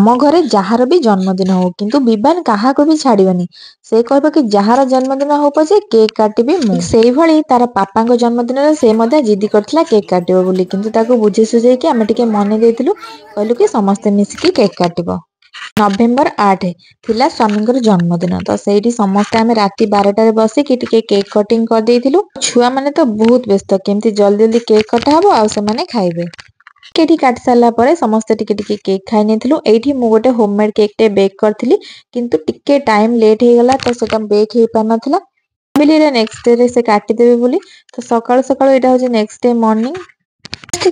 ଆମ ଘରେ ଯାହାର ବି ଜନ୍ମଦିନ ହଉ କିନ୍ତୁ ବିବାନ କାହାକୁ ବି ଛାଡିବନି। ସେ କହିବ କି ଯାହାର ଜନ୍ମଦିନ ହଉ ପଛେ କେକ୍ କାଟିବି ମୁଁ। ସେଇଭଳି ତାର ପାପାଙ୍କ ଜନ୍ମଦିନରେ ସେ ମଧ୍ୟ ଜିଦି କରିଥିଲା କେକ୍ କାଟିବ ବୋଲି, କିନ୍ତୁ ତାକୁ ବୁଝେଇ ସୁଝେଇକି ଆମେ ଟିକେ ମନେଇ ଦେଇଥିଲୁ, କହିଲୁ କି ସମସ୍ତେ ମିଶିକି କେକ୍ କାଟିବ। ନଭେମ୍ବର 8 ଥିଲା ସ୍ୱାମୀଙ୍କର ଜନ୍ମଦିନ, ତ ସେଇଠି ସମସ୍ତେ ଆମେ ରାତି 12ଟାରେ ବସିକି ଟିକେ କେକ୍ କଟିଂ କରିଦେଇଥିଲୁ। ଛୁଆମାନେ ତ ବହୁତ ବ୍ୟସ୍ତ, କେମିତି ଜଲ୍ଦି ଜଲ୍ଦି କେକ୍ କଟା ହବ ଆଉ ସେମାନେ ଖାଇବେ। କେକ୍ କାଟି ସାରିଲା ପରେ ସମସ୍ତେ ଟିକେ ଟିକେ କେକ୍ ଖାଇ ନେଇଥିଲୁ। ଏଇଠି ମୁଁ ଗୋଟେ ହୋମମେଡ୍ କେକ୍ ଟେ ବେକ୍ କରିଥିଲି, କିନ୍ତୁ ଟିକେ ଟାଇମ୍ ଲେଟ୍ ହେଇଗଲା ତ ସେଟା ବେକ୍ ହେଇପାରିନଥିଲା। ଭାବିଲି ନେକ୍ସଟ ଡେ ରେ ସେ କାଟିଦେବେ ବୋଲି, ତ ସକାଳୁ ସକାଳୁ ଏଇଟା ହଉଛି ନେକ୍ସଟ ଡେ ମର୍ଣ୍ଣିଂ।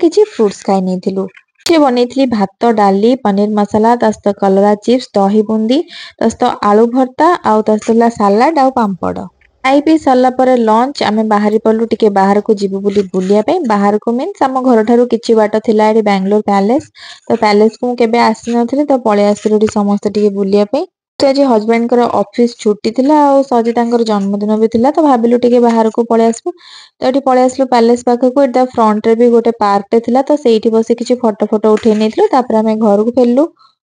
କିଛି ଫ୍ରୁଟ୍ସ ଖାଇ ନେଇଥିଲୁ। ସେ ବନେଇଥିଲି ଭାତ, ଡାଲି, ପନିର ମସଲା, ତା ସହିତ କଲରା ଚିପ୍ସ, ଦହି ବୁନ୍ଦି, ତା ସହିତ ଆଳୁ ଭର୍ତ୍ତା, ଆଉ ତା ସହିତ ହେଲା ସାଲାଡ ଆଉ ପାମ୍ପଡ଼। ଖାଇ ପିଇ ସାରିଲା ପରେ ଲଞ୍ଚ ଆମେ ବାହାରି ପଡିଲୁ ଟିକେ ବାହାରକୁ ଯିବୁ ବୋଲି ବୁଲିବା ପାଇଁ। ବାହାରକୁ ମିନ୍ସ ଆମ ଘରଠାରୁ କିଛି ବାଟ ଥିଲା ଏଠି ବାଙ୍ଗାଲୋର ପ୍ୟାଲେସ। ତ ପ୍ୟାଲେସକୁ ମୁଁ କେବେ ଆସିନଥିଲି, ତ ପଳେଇ ଆସିଥିଲୁ ଏଠି ସମସ୍ତେ ଟିକେ ବୁଲିବା ପାଇଁ। ତ ଆଜି ହଜବେଣ୍ଡଙ୍କର ଅଫିସ ଛୁଟି ଥିଲା ଆଉ ଆଜି ତାଙ୍କର ଜନ୍ମଦିନ ବି ଥିଲା, ତ ଭାବିଲୁ ଟିକେ ବାହାରକୁ ପଳେଇ ଆସିବୁ। ତ ଏଠି ପଳେଇ ଆସିଲୁ ପ୍ୟାଲେସ ପାଖକୁ। ଏଠି ତା ଫ୍ରଣ୍ଟରେ ବି ଗୋଟେ ପାର୍କଟେ ଥିଲା, ତ ସେଇଠି ବସି କିଛି ଫଟୋ ଉଠେଇ ନେଇଥିଲୁ। ତାପରେ ଆମେ ଘରକୁ ଫେରିଲୁ।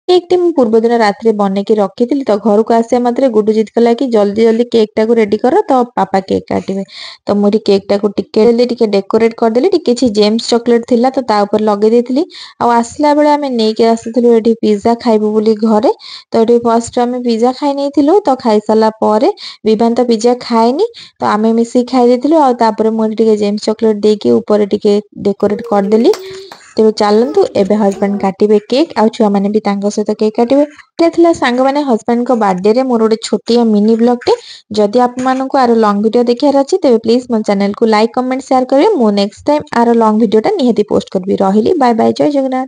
କେକ୍ ଟି ମୁଁ ପୂର୍ବ ଦିନ ରାତିରେ ବନେଇକି ରଖିଥିଲି, ତ ଘରକୁ ଆସିବା ମାତ୍ରେ ଗୁଡୁ ଜିଦ୍ କଲା କି ଜଲ୍ଦି ଜଲ୍ଦି କେକ୍ ଟାକୁ ରେଡି କର, ତ ପାପା କେକ୍ କାଟିବେ। ତ ମୁଁ ଏଠି କେକ୍ ଟାକୁ ଟିକେ ଡେକୋରେଟ କରିଦେଲି। ଟିକେ କିଛି ଜେମ୍ସ ଚକୋଲେଟ ଥିଲା ତ ତା ଉପରେ ଲଗେଇ ଦେଇଥିଲି। ଆଉ ଆସିଲା ବେଳେ ଆମେ ନେଇକି ଆସିଥିଲୁ ଏଠି ପିଜ୍ଜା ଖାଇବୁ ବୋଲି ଘରେ। ତ ଏଠି ଫାଷ୍ଟ ଆମେ ପିଜ୍ଜା ଖାଇ ନେଇଥିଲୁ। ତ ଖାଇସାରିଲା ପରେ ବିବାନ ତ ପିଜ୍ଜା ଖାଏନି, ତ ଆମେ ମିଶିକି ଖାଇ ଦେଇଥିଲୁ। ଆଉ ତାପରେ ମୁଁ ଟିକେ ଜେମ୍ସ ଚକୋଲେଟ ଦେଇକି ଉପରେ ଟିକେ ଡେକୋରେଟ କରିଦେଲି। ତେବେ ଚାଲନ୍ତୁ ଏବେ ହଜବେଣ୍ଡ କାଟିବେ କେକ୍, ଆଉ ଛୁଆମାନେ ବି ତାଙ୍କ ସହିତ କେକ୍ କାଟିବେ। ଏଇଟା ଥିଲା ସାଙ୍ଗମାନେ ହଜବେଣ୍ଡଙ୍କ ବାର୍ଥଡେରେ ମୋର ଗୋଟେ ଛୋଟିଆ ମିନି ବ୍ଲଗଟେ। ଯଦି ଆପଣମାନଙ୍କୁ ଆର ଲଙ୍ଗ ଭିଡିଓ ଦେଖିବାର ଅଛି ତେବେ ପ୍ଲିଜ ମୋ ଚ୍ୟାନେଲକୁ ଲାଇକ୍, କମେଣ୍ଟ, ସେୟାର କରିବେ। ମୁଁ ନେକ୍ସଟ ଟାଇମ ଆର ଲଙ୍ଗ ଭିଡିଓଟା ନିହାତି ପୋଷ୍ଟ କରିବି। ରହିଲି, ବାଏ ବାଏ, ଜୟ ଜଗନ୍ନାଥ।